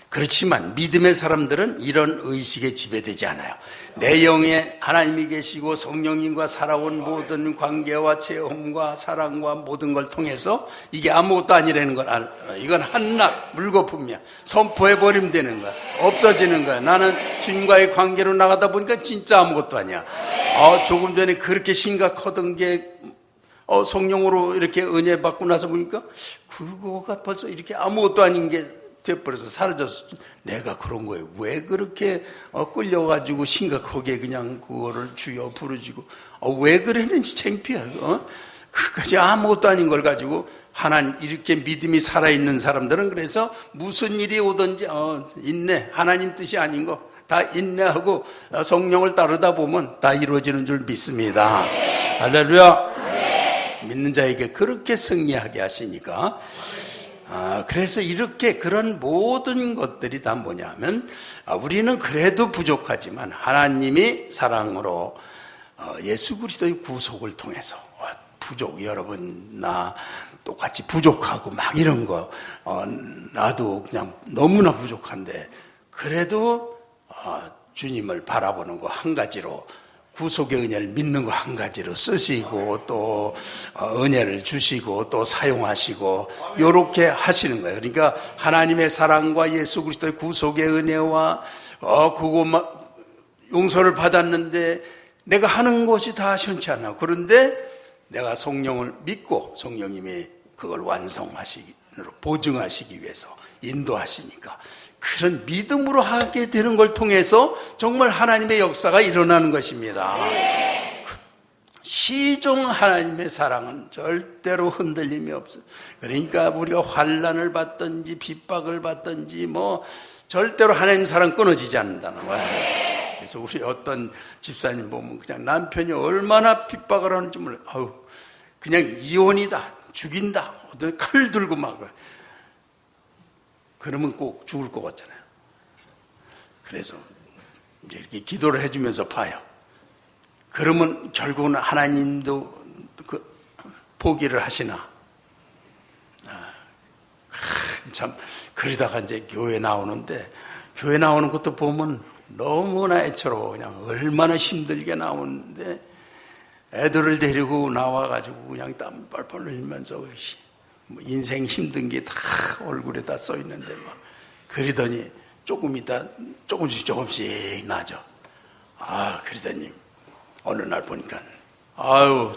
그렇지만 믿음의 사람들은 이런 의식에 지배되지 않아요. 내 영에 하나님이 계시고 성령님과 살아온 모든 관계와 체험과 사랑과 모든 걸 통해서 이게 아무것도 아니라는 걸 알아요. 이건 한낱 물거품이야. 선포해버리면 되는 거야. 없어지는 거야. 나는 주님과의 관계로 나가다 보니까 진짜 아무것도 아니야. 조금 전에 그렇게 심각하던 게 성령으로 이렇게 은혜 받고 나서 보니까 그거가 벌써 이렇게 아무것도 아닌 게 돼버려서 사라졌어. 내가 그런 거예요. 왜 그렇게 끌려가지고 심각하게 그냥 그거를 주여 부르지고 왜 그랬는지 창피해. 그까지 아무것도 아닌 걸 가지고 하나님 이렇게 믿음이 살아있는 사람들은 그래서 무슨 일이 오든지 인내 하나님 뜻이 아닌 거 다 인내하고 성령을 따르다 보면 다 이루어지는 줄 믿습니다. 할렐루야. 믿는 자에게 그렇게 승리하게 하시니까 그래서 이렇게 그런 모든 것들이 다 뭐냐면 우리는 그래도 부족하지만 하나님이 사랑으로 예수 그리스도의 구속을 통해서 여러분 나 똑같이 부족하고 막 이런 거 나도 그냥 너무나 부족한데 그래도 주님을 바라보는 거 한 가지로 구속의 은혜를 믿는 거 한 가지로 쓰시고 또 은혜를 주시고 또 사용하시고 이렇게 하시는 거예요. 그러니까 하나님의 사랑과 예수 그리스도의 구속의 은혜와 그거 용서를 받았는데 내가 하는 것이 다 시원치 않아. 그런데 내가 성령을 믿고 성령님이 그걸 완성하시기 보증하시기 위해서 인도하시니까 그런 믿음으로 하게 되는 걸 통해서 정말 하나님의 역사가 일어나는 것입니다. 시종 하나님의 사랑은 절대로 흔들림이 없어요. 그러니까 우리가 환난을 받든지 핍박을 받든지 절대로 하나님 사랑 끊어지지 않는다는 거예요. 그래서 우리 어떤 집사님 보면 그냥 남편이 얼마나 핍박을 하는지 몰라요. 그냥 이혼이다, 죽인다, 어떤 칼 들고 막 그러면 꼭 죽을 것 같잖아요. 그래서 이제 이렇게 기도를 해주면서 봐요. 그러면 결국은 하나님도 포기를 하시나? 참 그러다가 이제 교회 나오는데 교회 나오는 것도 보면 너무나 애처로워. 그냥 얼마나 힘들게 나오는데 애들을 데리고 나와가지고 그냥 땀 뻘뻘 흘리면서 인생 힘든 게 다 얼굴에 다 써 있는데 그러더니 조금 있다 조금씩 나죠. 그러더니 어느 날 보니까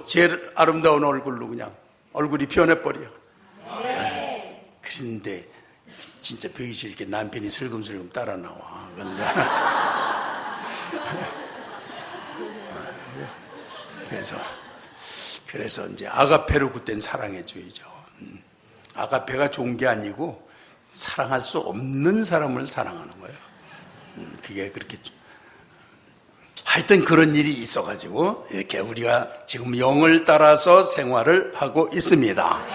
제일 아름다운 얼굴로 그냥 얼굴이 변해버려. 그런데 진짜 보기 싫게 남편이 슬금슬금 따라 나와. 근데 그래서 이제 아가페로 그땐 사랑해줘야죠. 아가페가 좋은 게 아니고 사랑할 수 없는 사람을 사랑하는 거예요. 그게 그렇게 하여튼 그런 일이 있어가지고 이렇게 우리가 지금 영을 따라서 생활을 하고 있습니다.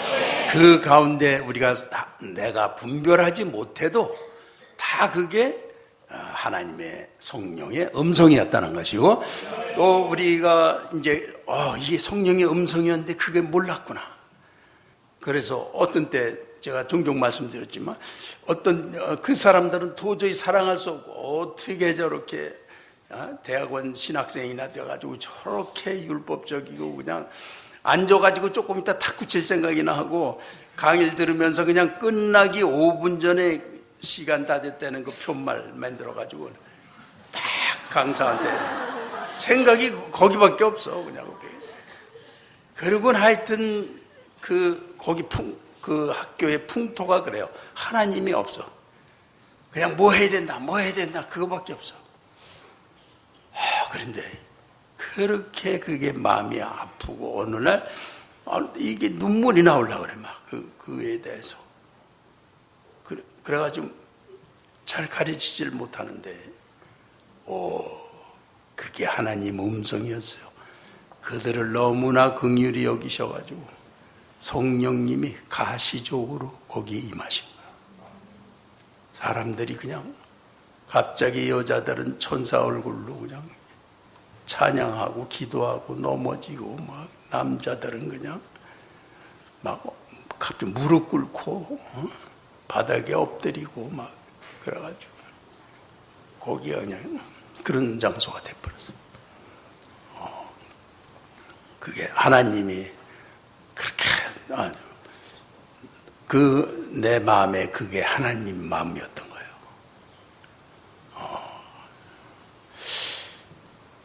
그 가운데 우리가 내가 분별하지 못해도 다 그게 하나님의 성령의 음성이었다는 것이고, 또 우리가 이제 이게 성령의 음성이었는데 그게 몰랐구나. 그래서 어떤 때 제가 종종 말씀드렸지만 어떤 그 사람들은 도저히 사랑할 수 없고 어떻게 저렇게 대학원 신학생이나 돼가지고 저렇게 율법적이고 그냥 앉아가지고 조금 이따 탁구 칠 생각이나 하고 강의를 들으면서 그냥 끝나기 5분 전에 시간 다 됐다는 그 편말 만들어가지고 딱 강사한테 생각이 거기밖에 없어. 그냥 그리고 하여튼 거기 그 학교의 풍토가 그래요. 하나님이 없어. 그냥 뭐 해야 된다 그거밖에 없어. 그런데 그렇게 그게 마음이 아프고 어느 날 이게 눈물이 나오려고 그래. 막 그에 대해서 그래가지고 잘 가르치질 못하는데 그게 하나님 음성이었어요. 그들을 너무나 긍휼히 여기셔가지고 성령님이 가시적으로 거기에 임하신 거예요. 사람들이 그냥 갑자기 여자들은 천사 얼굴로 그냥 찬양하고 기도하고 넘어지고, 막 남자들은 그냥 막 갑자기 무릎 꿇고 바닥에 엎드리고 막 그래가지고 거기가 그냥 그런 장소가 돼버렸어요. 그게 하나님이 그렇게 내 마음에 그게 하나님 마음이었던 거예요.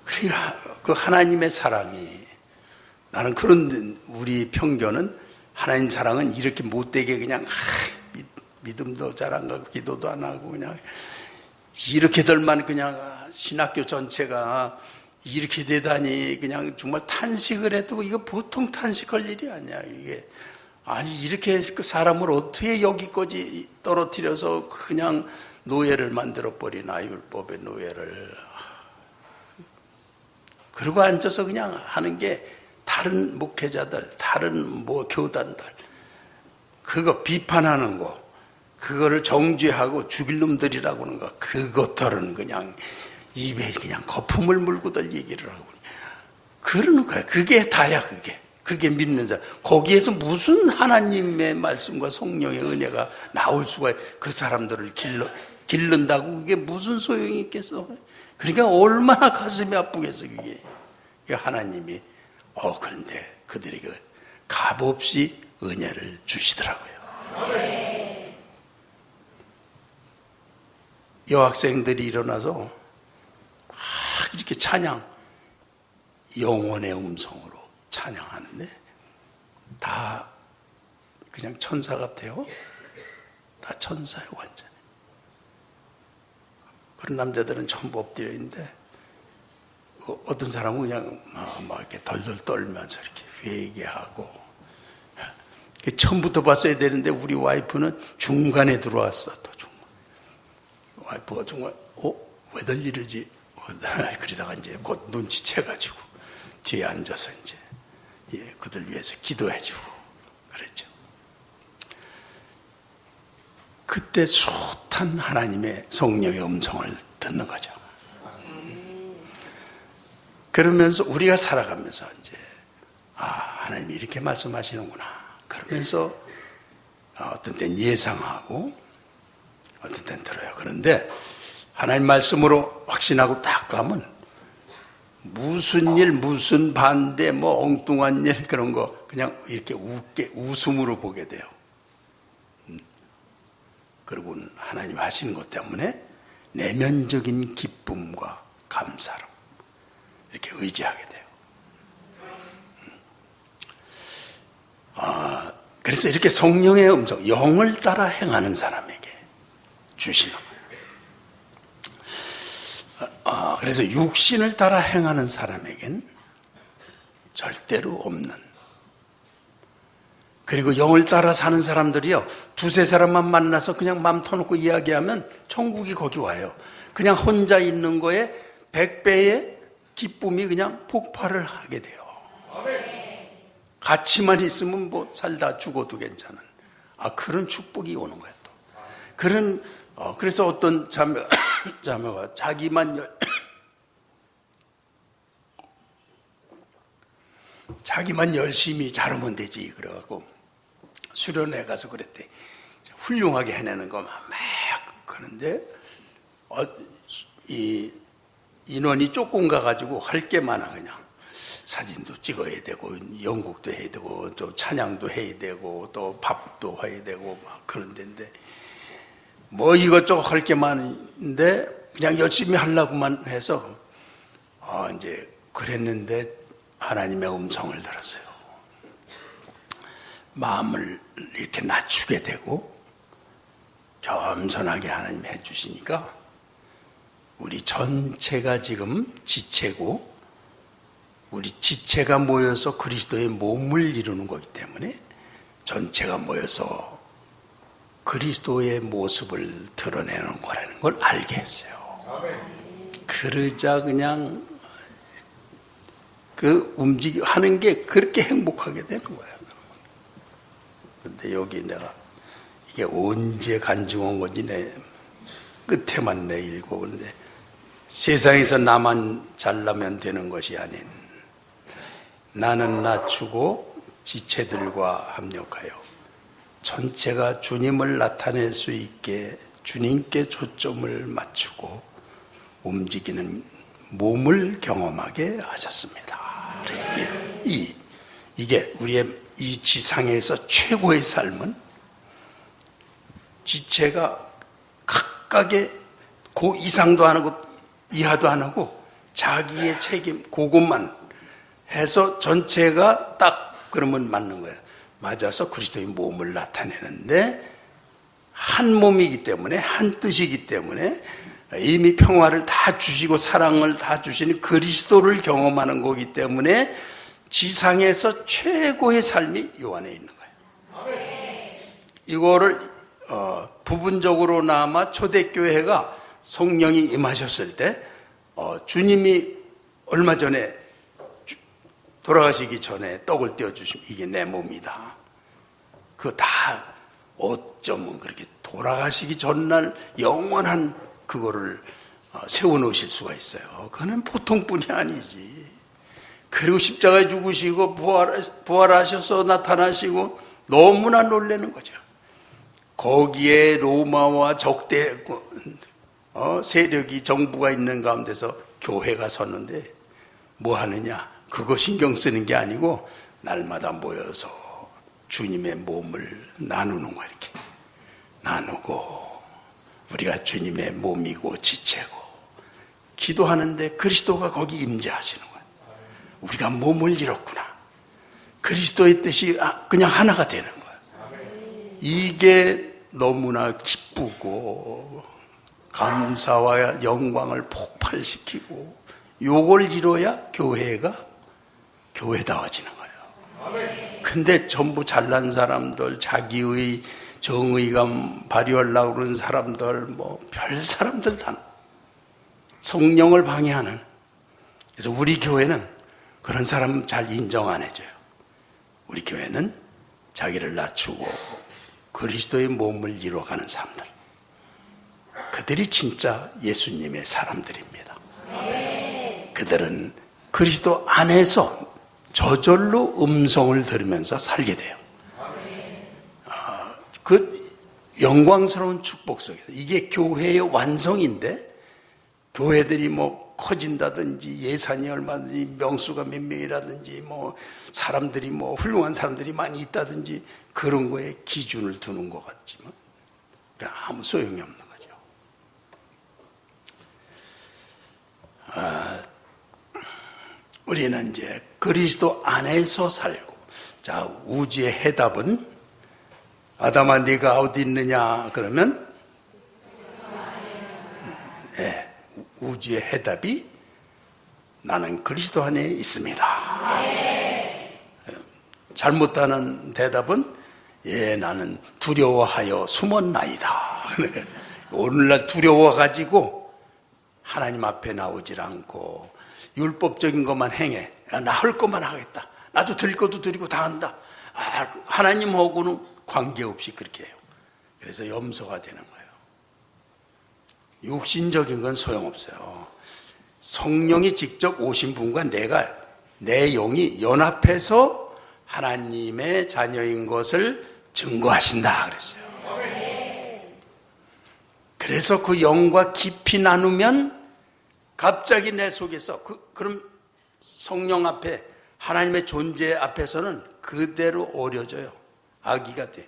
그러니까 그 하나님의 사랑이, 나는 그런 우리 편견은 하나님 사랑은 이렇게 못되게 그냥 믿음도 잘 안 가고 기도도 안 하고 그냥 이렇게들만 그냥 신학교 전체가 이렇게 되다니 그냥 정말 탄식을 해도 이거 보통 탄식할 일이 아니야. 이게 아니 이렇게 그 사람을 어떻게 여기까지 떨어뜨려서 그냥 노예를 만들어 버리나, 율법의 노예를. 그러고 앉아서 그냥 하는 게 다른 목회자들, 다른 교단들 그거 비판하는 거, 그거를 정죄하고 죽일 놈들이라고 하는 거, 그것들은 그냥 입에 그냥 거품을 물고들 얘기를 하고 그러는 거야. 그게 다야. 그게 믿는 자. 거기에서 무슨 하나님의 말씀과 성령의 은혜가 나올 수가, 그 사람들을 기른다고 그게 무슨 소용이 있겠어. 그러니까 얼마나 가슴이 아프겠어. 그게 하나님이 그런데 그들에게 값없이 은혜를 주시더라고요. 여학생들이 일어나서 이렇게 영혼의 음성으로 찬양하는데 다 그냥 천사 같아요. 다 천사예요, 완전히. 그런 남자들은 전부 엎드려 있는데 어떤 사람은 그냥 막 이렇게 덜덜 떨면서 이렇게 회개하고. 처음부터 봤어야 되는데 우리 와이프는 중간에 들어왔어. 또 중간. 와이프가 정말 왜들 이러지? 그러다가 이제 곧 눈치채가지고 뒤에 앉아서 이제 그들 위해서 기도해주고 그랬죠. 그때 숱한 하나님의 성령의 음성을 듣는 거죠. 그러면서 우리가 살아가면서 이제 하나님이 이렇게 말씀하시는구나. 그러면서 어떤 때는 예상하고 어떤 때는 들어요. 그런데 하나님 말씀으로 확신하고 딱 가면 무슨 일, 무슨 반대, 엉뚱한 일 그런 거 그냥 이렇게 웃음으로 보게 돼요. 그리고 하나님 하시는 것 때문에 내면적인 기쁨과 감사로 이렇게 의지하게 돼요. 그래서 이렇게 성령의 음성, 영을 따라 행하는 사람에게 주시는 거예요. 그래서 육신을 따라 행하는 사람에겐 절대로 없는. 그리고 영을 따라 사는 사람들이요, 두세 사람만 만나서 그냥 맘 터놓고 이야기하면 천국이 거기 와요. 그냥 혼자 있는 거에 100배의 기쁨이 그냥 폭발을 하게 돼요. 같이만 있으면 뭐 살다 죽어도 괜찮은 그런 축복이 오는 거예요. 또 그런 그래서 어떤 자매가 자기만 열심히 잘하면 되지 그래갖고 수련회 가서 그랬대. 훌륭하게 해내는 것만 막 그런데 이 인원이 조금 가가지고 할 게 많아. 그냥 사진도 찍어야 되고 연극도 해야 되고 또 찬양도 해야 되고 또 밥도 해야 되고 막 그런 데인데 뭐 이것저것 할 게 많은데 그냥 열심히 하려고만 해서 이제 그랬는데 하나님의 음성을 들었어요. 마음을 이렇게 낮추게 되고 겸손하게 하나님이 해주시니까 우리 전체가 지금 지체고 우리 지체가 모여서 그리스도의 몸을 이루는 거기 때문에 전체가 모여서 그리스도의 모습을 드러내는 거라는 걸 알게 했어요. 그러자 그냥 하는 게 그렇게 행복하게 되는 거예요. 근데 여기 내가 이게 언제 간증한 건지 내 끝에만 내 읽어보는데 세상에서 나만 잘나면 되는 것이 아닌 나는 낮추고 지체들과 합력하여 전체가 주님을 나타낼 수 있게 주님께 초점을 맞추고 움직이는 몸을 경험하게 하셨습니다. 이게 우리의 이 지상에서 최고의 삶은 지체가 각각의 그 이상도 안 하고 이하도 안 하고 자기의 책임 그것만 해서 전체가 딱 그러면 맞는 거예요. 맞아서 그리스도의 몸을 나타내는데 한 몸이기 때문에 한 뜻이기 때문에 이미 평화를 다 주시고 사랑을 다 주시는 그리스도를 경험하는 거기 때문에 지상에서 최고의 삶이 요 안에 있는 거예요. 이거를 부분적으로나마 초대교회가 성령이 임하셨을 때 주님이 얼마 전에 돌아가시기 전에 떡을 떼어주시면 이게 내 몸이다. 그거 다 어쩌면 그렇게 돌아가시기 전날 영원한 그거를 세워놓으실 수가 있어요. 그거는 보통 분이 아니지. 그리고 십자가에 죽으시고 부활하셔서 나타나시고 너무나 놀라는 거죠. 거기에 로마와 적대 세력이 정부가 있는 가운데서 교회가 섰는데 뭐 하느냐? 그거 신경 쓰는 게 아니고 날마다 모여서 주님의 몸을 나누는 거야. 이렇게 나누고 우리가 주님의 몸이고 지체고 기도하는데 그리스도가 거기 임재하시는 거야. 우리가 몸을 잃었구나. 그리스도의 뜻이 그냥 하나가 되는 거야. 이게 너무나 기쁘고 감사와 영광을 폭발시키고 요걸 이뤄야 교회가 교회다워지는 거예요. 근데 전부 잘난 사람들, 자기의 정의감 발휘하려고 그러는 사람들, 뭐 별 사람들 다 성령을 방해하는. 그래서 우리 교회는 그런 사람 잘 인정 안 해줘요. 우리 교회는 자기를 낮추고 그리스도의 몸을 이루어가는 사람들. 그들이 진짜 예수님의 사람들입니다. 그들은 그리스도 안에서 저절로 음성을 들으면서 살게 돼요. 그 영광스러운 축복 속에서 이게 교회의 완성인데 교회들이 뭐 커진다든지 예산이 얼마든지 명수가 몇 명이라든지 뭐 사람들이 뭐 훌륭한 사람들이 많이 있다든지 그런 거에 기준을 두는 것 같지만 아무 소용이 없는 거죠. 우리는 이제 그리스도 안에서 살고, 자, 우주의 해답은 아담아 네가 어디 있느냐 그러면 우주의 해답이 나는 그리스도 안에 있습니다. 잘못하는 대답은 나는 두려워하여 숨었나이다. 오늘날 두려워가지고 하나님 앞에 나오질 않고 율법적인 것만 행해. 나 할 것만 하겠다. 나도 드릴 것도 드리고 다 한다. 하나님하고는 관계없이 그렇게 해요. 그래서 염소가 되는 거예요. 육신적인 건 소용없어요. 성령이 직접 오신 분과 내 영이 연합해서 하나님의 자녀인 것을 증거하신다 그랬어요. 그래서 그 영과 깊이 나누면 갑자기 내 속에서 그럼 성령 앞에 하나님의 존재 앞에서는 그대로 어려져요. 아기가 돼.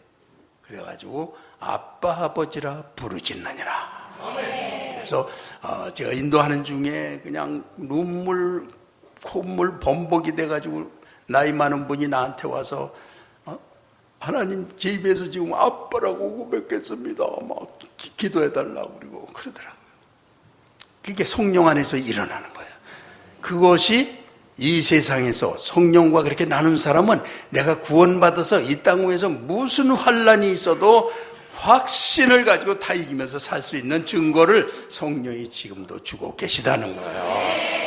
그래가지고 아빠 아버지라 부르짖느니라. 그래서 제가 인도하는 중에 그냥 눈물 콧물 범벅이 돼가지고 나이 많은 분이 나한테 와서 하나님 제 입에서 지금 아빠라고 고백했습니다. 막 기도해달라고 그러고 그러더라고요. 그게 성령 안에서 일어나는 거예요. 그것이 이 세상에서 성령과 그렇게 나눈 사람은 내가 구원받아서 이 땅 위에서 무슨 환난이 있어도 확신을 가지고 다 이기면서 살 수 있는 증거를 성령이 지금도 주고 계시다는 거예요.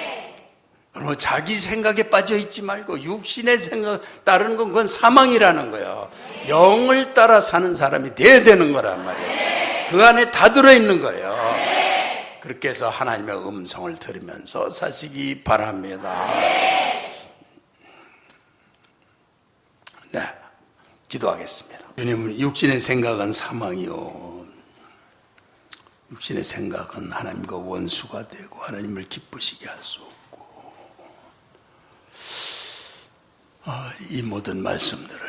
그럼 자기 생각에 빠져 있지 말고 육신의 생각 따르는 건 그건 사망이라는 거예요. 영을 따라 사는 사람이 돼야 되는 거란 말이에요. 그 안에 다 들어있는 거예요. 그렇게 해서 하나님의 음성을 들으면서 사시기 바랍니다. 네, 기도하겠습니다. 주님, 육신의 생각은 사망이요, 육신의 생각은 하나님과 원수가 되고 하나님을 기쁘시게 할 수 없고, 이 모든 말씀들을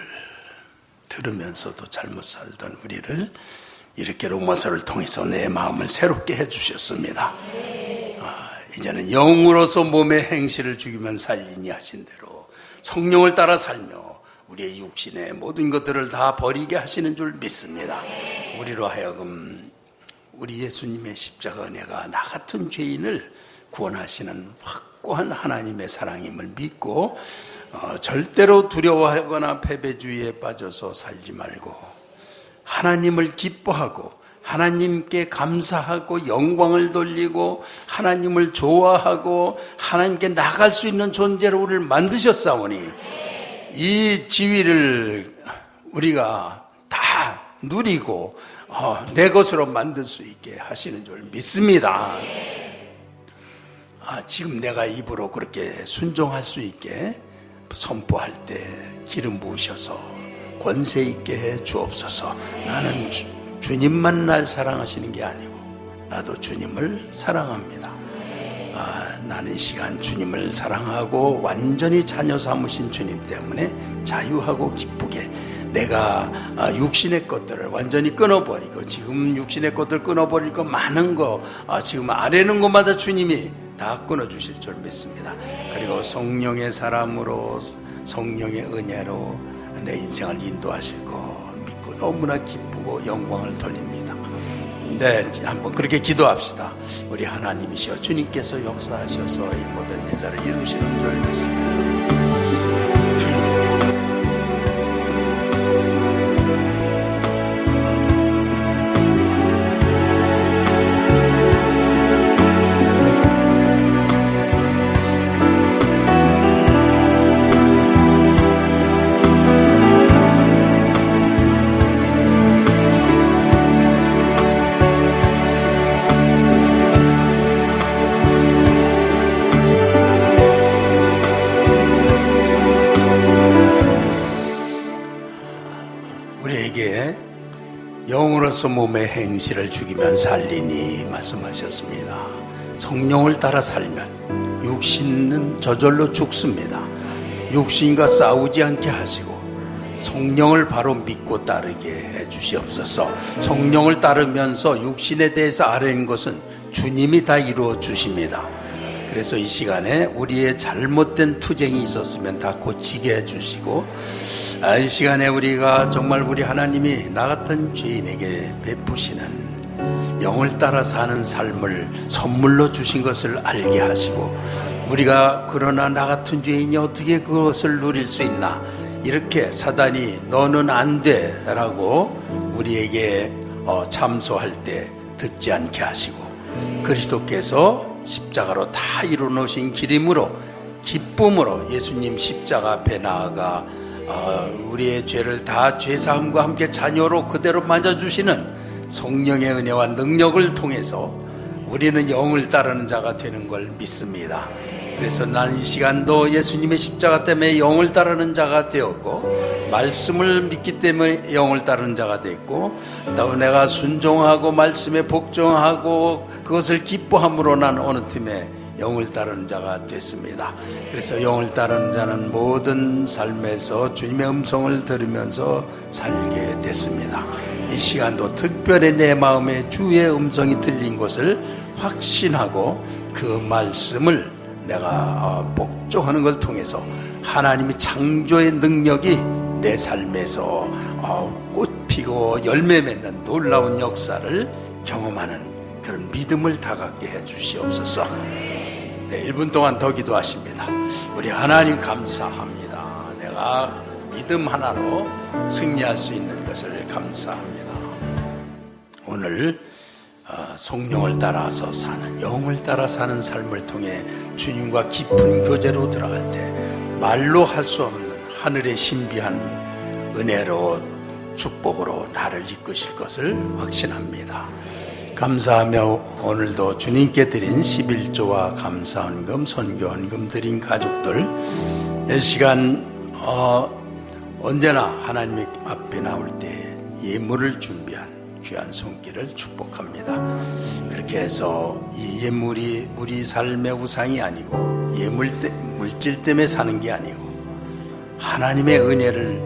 들으면서도 잘못 살던 우리를 이렇게 로마서를 통해서 내 마음을 새롭게 해주셨습니다. 이제는 영으로서 몸의 행실을 죽이면 살리니 하신 대로 성령을 따라 살며 우리의 육신의 모든 것들을 다 버리게 하시는 줄 믿습니다. 우리로 하여금 우리 예수님의 십자가 은혜가 나 같은 죄인을 구원하시는 확고한 하나님의 사랑임을 믿고 절대로 두려워하거나 패배주의에 빠져서 살지 말고 하나님을 기뻐하고 하나님께 감사하고 영광을 돌리고 하나님을 좋아하고 하나님께 나갈 수 있는 존재로 우리를 만드셨사오니 이 지위를 우리가 다 누리고 내 것으로 만들 수 있게 하시는 줄 믿습니다. 지금 내가 입으로 그렇게 순종할 수 있게 선포할 때 기름 부으셔서 권세 있게 해 주옵소서. 나는 주님만 날 사랑하시는 게 아니고 나도 주님을 사랑합니다. 나는 이 시간 주님을 사랑하고 완전히 자녀 삼으신 주님 때문에 자유하고 기쁘게 내가 육신의 것들을 완전히 끊어버리고, 지금 육신의 것들 끊어버릴 거 많은 거 지금 아래는 것마다 주님이 다 끊어주실 줄 믿습니다. 그리고 성령의 사람으로 성령의 은혜로 내 인생을 인도하실 거 믿고 너무나 기쁘고 영광을 돌립니다. 네, 한번 그렇게 기도합시다. 우리 하나님이시여 주님께서 역사하셔서 이 모든 일들을 이루시는 줄 믿습니다. 영으로서 몸의 행실을 죽이면 살리니 말씀하셨습니다. 성령을 따라 살면 육신은 저절로 죽습니다. 육신과 싸우지 않게 하시고 성령을 바로 믿고 따르게 해 주시옵소서. 성령을 따르면서 육신에 대해서 아뢰는 것은 주님이 다 이루어 주십니다. 그래서 이 시간에 우리의 잘못된 투쟁이 있었으면 다 고치게 해주시고, 이 시간에 우리가 정말 우리 하나님이 나 같은 죄인에게 베푸시는 영을 따라 사는 삶을 선물로 주신 것을 알게 하시고, 우리가 그러나 나 같은 죄인이 어떻게 그것을 누릴 수 있나, 이렇게 사단이 너는 안 돼 라고 우리에게 참소할 때 듣지 않게 하시고, 그리스도께서 십자가로 다 이루어놓으신 기림으로 기쁨으로 예수님 십자가 앞에 나아가 우리의 죄를 다 죄사함과 함께 자녀로 그대로 맞아주시는 성령의 은혜와 능력을 통해서 우리는 영을 따르는 자가 되는 걸 믿습니다. 그래서 난 이 시간도 예수님의 십자가 때문에 영을 따르는 자가 되었고, 말씀을 믿기 때문에 영을 따르는 자가 됐고, 또 내가 순종하고 말씀에 복종하고 그것을 기뻐함으로 난 어느 틈에 영을 따르는 자가 됐습니다. 그래서 영을 따르는 자는 모든 삶에서 주님의 음성을 들으면서 살게 됐습니다. 이 시간도 특별히 내 마음에 주의 음성이 들린 것을 확신하고 그 말씀을 내가 복종하는 걸 통해서 하나님의 창조의 능력이 내 삶에서 꽃 피고 열매 맺는 놀라운 역사를 경험하는 그런 믿음을 다 갖게 해 주시옵소서. 네, 1분 동안 더 기도하십니다. 우리 하나님 감사합니다. 내가 믿음 하나로 승리할 수 있는 것을 감사합니다. 오늘 성령을 따라서 사는, 영을 따라 사는 삶을 통해 주님과 깊은 교제로 들어갈 때 말로 할 수 없는 하늘의 신비한 은혜로 축복으로 나를 이끄실 것을 확신합니다. 감사하며 오늘도 주님께 드린 11조와 감사헌금, 선교헌금 드린 가족들, 이 시간 언제나 하나님 앞에 나올 때 예물을 준비한 귀한 손길을 축복합니다. 그렇게 해서 이 예물이 우리 삶의 우상이 아니고 물질 때문에 사는 게 아니고 하나님의 은혜를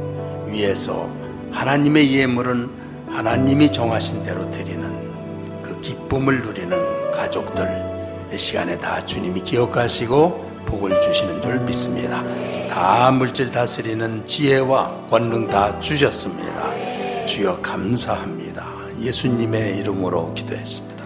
위해서, 하나님의 예물은 하나님이 정하신 대로 드리는 그 기쁨을 누리는 가족들, 이 시간에 다 주님이 기억하시고 복을 주시는 줄 믿습니다. 다 물질 다스리는 지혜와 권능 다 주셨습니다. 주여 감사합니다. 예수님의 이름으로 기도했습니다.